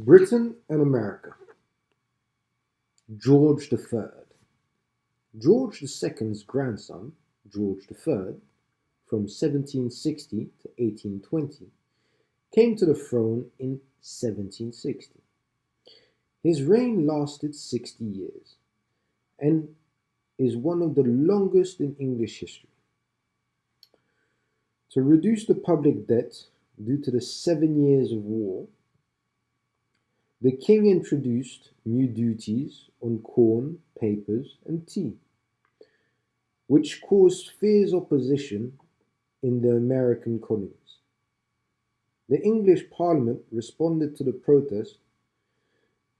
Britain and America. George III. George II's grandson, George III, from 1760 to 1820, came to the throne in 1760. His reign lasted 60 years and is one of the longest in English history. To reduce the public debt due to the 7 Years' War, the king introduced new duties on corn, papers, and tea, which caused fierce opposition in the American colonies. The English Parliament responded to the protest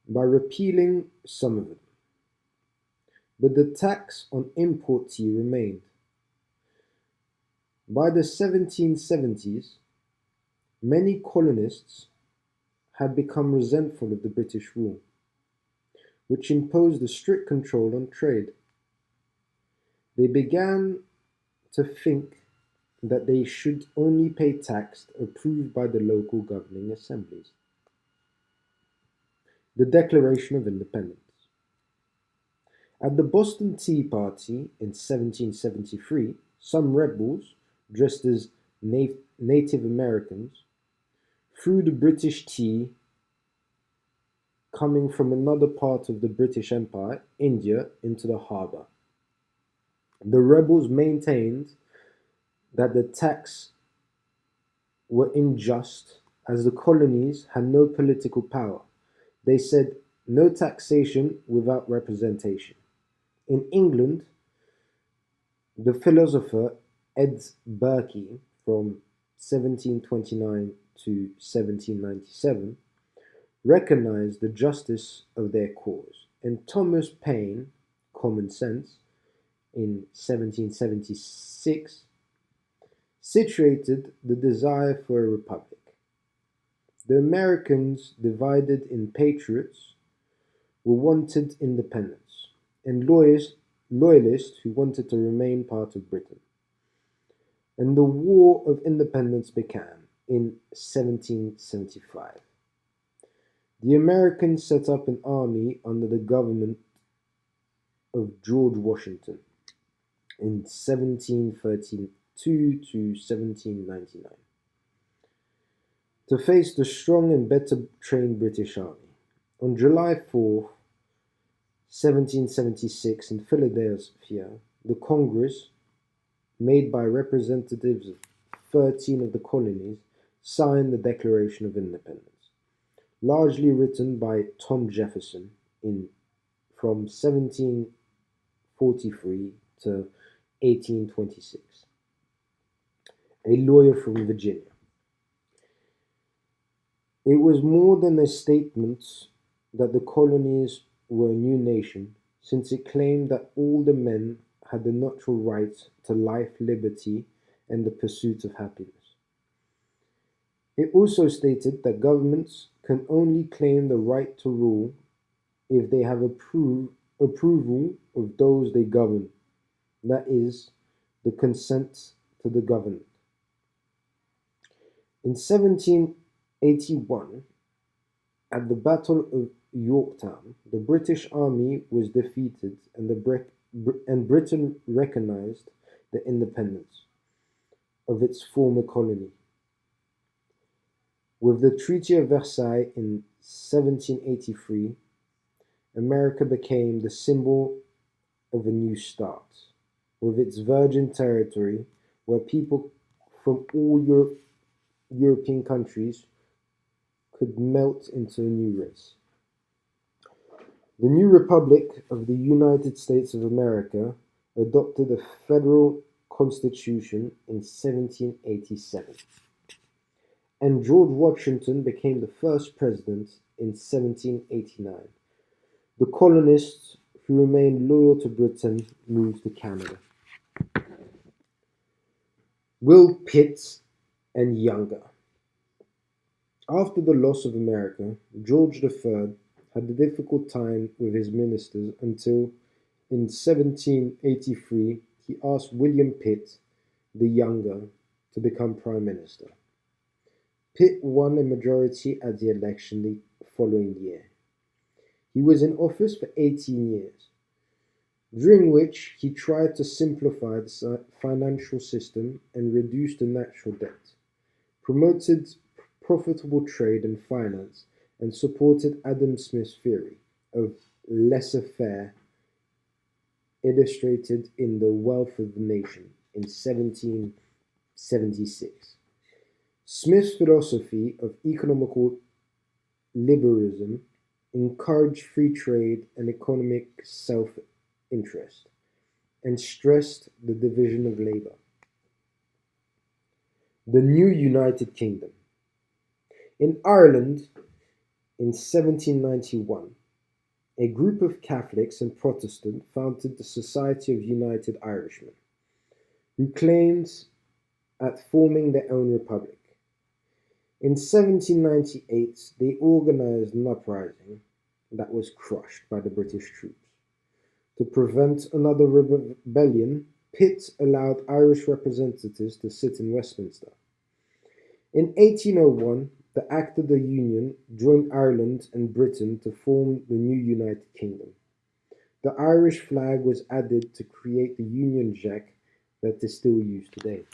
by repealing some of them, but the tax on import tea remained. By the 1770s, many colonists had become resentful of the British rule, which imposed a strict control on trade. They began to think that they should only pay tax approved by the local governing assemblies. The Declaration of Independence. At the Boston Tea Party in 1773, some rebels, dressed as Native Americans, threw the British tea coming from another part of the British Empire, India, into the harbour. The rebels maintained that the tax were unjust as the colonies had no political power. They said no taxation without representation. In England, the philosopher Ed Berkey from 1729 to 1797 recognized the justice of their cause, and Thomas Paine, Common Sense, in 1776, situated the desire for a republic. The Americans, divided in patriots, who wanted independence, and loyalists who wanted to remain part of Britain. And the War of Independence began in 1775. The Americans set up an army under the government of George Washington in 1732 to 1799 to face the strong and better trained British army. On July 4, 1776, in Philadelphia, the Congress, made by representatives of 13 of the colonies, signed the Declaration of Independence, largely written by Tom Jefferson from 1743 to 1826, a lawyer from Virginia. It was more than a statement that the colonies were a new nation, since it claimed that all the men had the natural right to life, liberty, and the pursuit of happiness. It also stated that governments can only claim the right to rule if they have approval of those they govern, that is, the consent to the government. In 1781, at the Battle of Yorktown, the British army was defeated and Britain recognized the independence of its former colony. With the Treaty of Versailles in 1783, America became the symbol of a new start, with its virgin territory where people from all European countries could melt into a new race. The new Republic of the United States of America adopted a federal constitution in 1787, and George Washington became the first president in 1789. The colonists who remained loyal to Britain moved to Canada. Will Pitt and Younger. After the loss of America, George III had a difficult time with his ministers until, in 1783, he asked William Pitt the Younger to become Prime Minister. Pitt won a majority at the election following year. He was in office for 18 years, during which he tried to simplify the financial system and reduce the national debt, promoted profitable trade and finance, and supported Adam Smith's theory of laissez-faire illustrated in The Wealth of the Nation in 1776. Smith's philosophy of economical liberalism encouraged free trade and economic self-interest, and stressed the division of labor. The new United Kingdom. In Ireland, in 1791, a group of Catholics and Protestants founded the Society of United Irishmen, who claimed at forming their own republic. In 1798, they organized an uprising that was crushed by the British troops. To prevent another rebellion, Pitt allowed Irish representatives to sit in Westminster. In 1801, the Act of the Union joined Ireland and Britain to form the new United Kingdom. The Irish flag was added to create the Union Jack that is still used today.